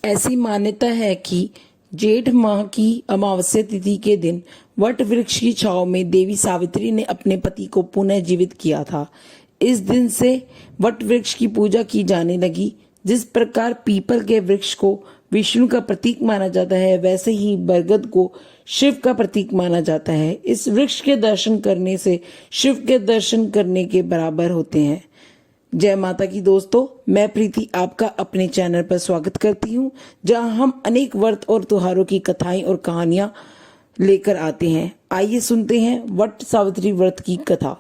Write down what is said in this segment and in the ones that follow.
ऐसी मान्यता है कि जेठ माह की अमावस्या तिथि के दिन वट वृक्ष की छांव में देवी सावित्री ने अपने पति को पुनः जीवित किया था। इस दिन से वट वृक्ष की पूजा की जाने लगी। जिस प्रकार पीपल के वृक्ष को विष्णु का प्रतीक माना जाता है, वैसे ही बरगद को शिव का प्रतीक माना जाता है। इस वृक्ष के दर्शन करने से शिव के दर्शन करने के बराबर होते हैं। जय माता की दोस्तों, मैं प्रीति आपका अपने चैनल पर स्वागत करती हूं, जहां हम अनेक व्रत और त्योहारों की कथाएं और कहानियां लेकर आते हैं। आइए सुनते हैं वट सावित्री व्रत की कथा।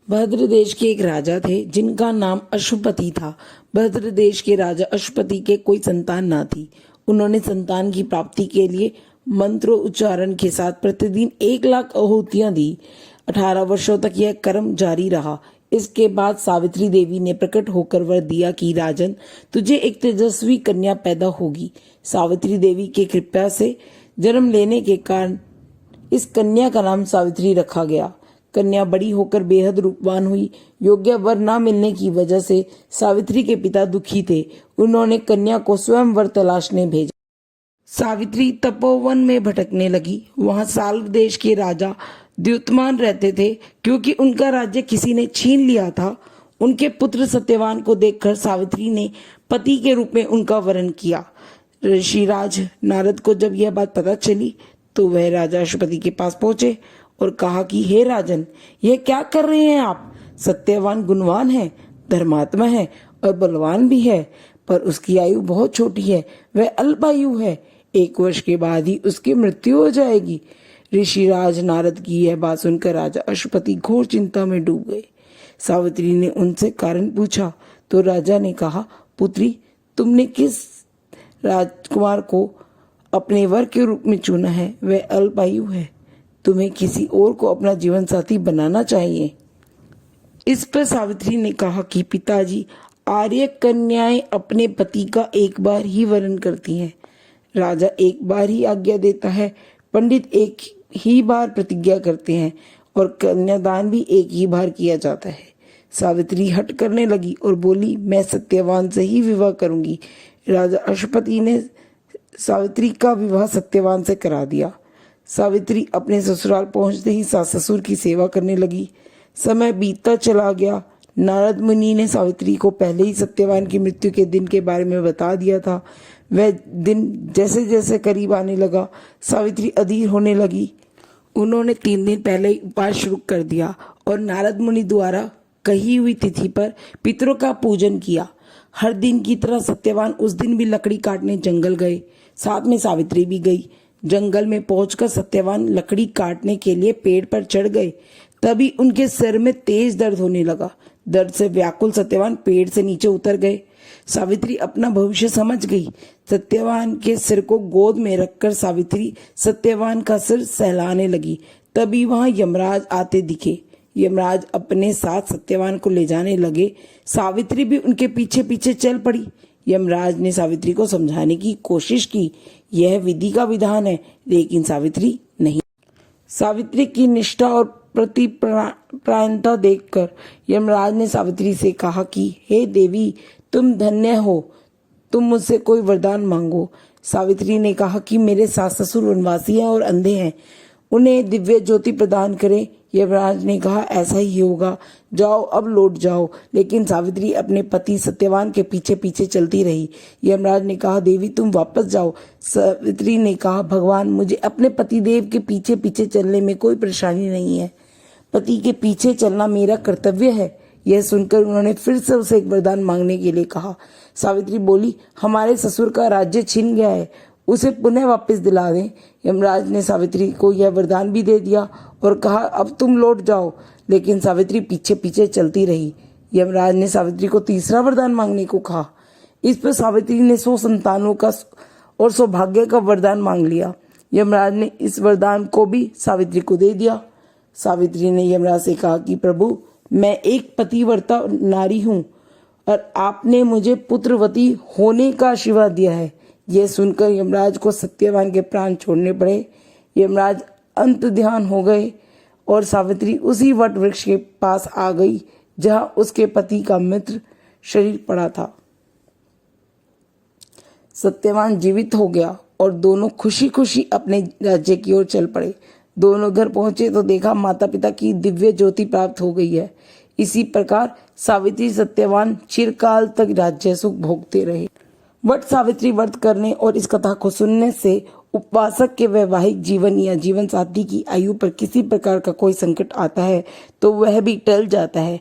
भद्र देश के एक राजा थे जिनका नाम अश्वपति था। भद्र देश के राजा अश्वपति के कोई संतान न थी। उन्होंने संतान की प्राप्ति के लिए मंत्रोच्चारण के साथ प्रतिदिन 1,00,000 आहुतियां दी। 18 वर्षों तक यह कर्म जारी रहा। इसके बाद सावित्री देवी ने प्रकट होकर वर दिया कि राजन, तुझे एक तेजस्वी कन्या पैदा होगी। सावित्री देवी के कृपा से जन्म लेने के कारण इस कन्या का नाम सावित्री रखा गया। कन्या बड़ी होकर बेहद रूपवान हुई। योग्य वर न मिलने की वजह से सावित्री के पिता दुखी थे। उन्होंने कन्या को स्वयं वर तलाशने भेजा। सावित्री तपोवन में भटकने लगी। वहां साल्व देश के राजा द्युतमान रहते थे। क्योंकि उनका राज्य किसी ने छीन लिया था, उनके पुत्र सत्यवान को देखकर सावित्री ने पति के रूप में उनका वरण किया। ऋषिराज नारद को जब यह बात पता चली तो वह राजा अश्वपति के पास पहुंचे और कहा कि हे राजन, यह क्या कर रहे हैं आप? सत्यवान गुणवान है, धर्मात्मा है और बलवान भी है, पर उसकी आयु बहुत छोटी है। वह अल्पायु है। 1 वर्ष के बाद ही उसकी मृत्यु हो जाएगी। ऋषिराज नारद की यह बात सुनकर राजा अश्वपति घोर चिंता में डूब गए। सावित्री ने उनसे कारण पूछा तो राजा ने कहा, पुत्री, तुमने किस राजकुमार को अपने वर के रूप में चुना है? वह अल्पायु है। तुम्हें किसी और को अपना जीवन साथी बनाना चाहिए। इस पर सावित्री ने कहा कि पिताजी, आर्य कन्याएं अपने पति का एक बार ही वरण करती हैं। राजा एक बार ही आज्ञा देता है, पंडित एक ही बार प्रतिज्ञा करते हैं और कन्यादान भी एक ही बार किया जाता है। सावित्री हट करने लगी और बोली, मैं सत्यवान से ही विवाह करूंगी। राजा अश्वपति ने सावित्री का विवाह सत्यवान से करा दिया। सावित्री अपने ससुराल पहुंचते ही सास ससुर की सेवा करने लगी। समय बीतता चला गया। नारद मुनि ने सावित्री को पहले ही सत्यवान की मृत्यु के दिन के बारे में बता दिया था। वह दिन जैसे जैसे करीब आने लगा, सावित्री अधीर होने लगी। उन्होंने 3 दिन पहले ही उपास शुरू कर दिया और नारद मुनि द्वारा कही हुई तिथि पर पितरों का पूजन किया। हर दिन की तरह सत्यवान उस दिन भी लकड़ी काटने जंगल गए। साथ में सावित्री भी गई। जंगल में पहुंचकर सत्यवान लकड़ी काटने के लिए पेड़ पर चढ़ गए। तभी उनके सिर में तेज दर्द होने लगा। दर्द से व्याकुल सत्यवान पेड़ से नीचे उतर गए। सावित्री अपना भविष्य समझ गई। सत्यवान के सिर को गोद में रखकर सावित्री सत्यवान का सिर सहलाने लगी। तभी वहां यमराज आते दिखे। यमराज अपने साथ सत्यवान को ले जाने लगे। सावित्री भी उनके पीछे पीछे चल पड़ी। यमराज ने सावित्री को समझाने की कोशिश की, यह विधि का विधान है, लेकिन सावित्री नहीं। सावित्री की निष्ठा और प्रतिपरायणता देखकर यमराज ने सावित्री से कहा कि हे देवी, तुम धन्य हो, तुम मुझसे कोई वरदान मांगो। सावित्री ने कहा कि मेरे सास ससुर वनवासी हैं और अंधे हैं, उन्हें दिव्य ज्योति प्रदान करें। यमराज ने कहा, ऐसा ही होगा, जाओ अब लौट जाओ। लेकिन सावित्री अपने पति सत्यवान के पीछे पीछे चलती रही। यमराज ने कहा, देवी तुम वापस जाओ। सावित्री ने कहा, भगवान, मुझे अपने पतिदेव के पीछे पीछे चलने में कोई परेशानी नहीं है। पति के पीछे चलना मेरा कर्तव्य है। यह सुनकर उन्होंने फिर से उसे एक वरदान मांगने के लिए कहा। सावित्री बोली, हमारे ससुर का राज्य छिन गया है, उसे पुनः वापस दिला दें। यमराज ने सावित्री को यह वरदान भी दे दिया और कहा, अब तुम लौट जाओ। लेकिन सावित्री पीछे पीछे चलती रही। यमराज ने सावित्री को तीसरा वरदान मांगने को कहा। इस पर सावित्री ने 100 संतानों का और सौभाग्य का वरदान मांग लिया। यमराज ने इस वरदान को भी सावित्री को दे दिया। सावित्री ने यमराज से कहा कि प्रभु, मैं एक पतिव्रता नारी हूँ और आपने मुझे पुत्रवती होने का आशीर्वाद दिया है। यह सुनकर यमराज को सत्यवान के प्राण छोड़ने पड़े। यमराज अंत ध्यान हो गए और सावित्री उसी वट वृक्ष के पास आ गई जहां उसके पति का मित्र शरीर पड़ा था। सत्यवान जीवित हो गया और दोनों खुशी खुशी अपने राज्य की ओर चल पड़े। दोनों घर पहुंचे तो देखा माता पिता की दिव्य ज्योति प्राप्त हो गई है। इसी प्रकार सावित्री सत्यवान चिरकाल तक राज्य सुख भोगते रहे। वट सावित्री व्रत करने और इस कथा को सुनने से उपवासक के वैवाहिक जीवन या जीवन साथी की आयु पर किसी प्रकार का कोई संकट आता है तो वह भी टल जाता है।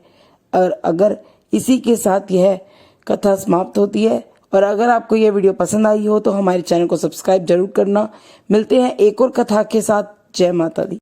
और अगर इसी के साथ यह कथा समाप्त होती है। और अगर आपको यह वीडियो पसंद आई हो तो हमारे चैनल को सब्सक्राइब जरूर करना। मिलते हैं एक और कथा के साथ। जय माता दी।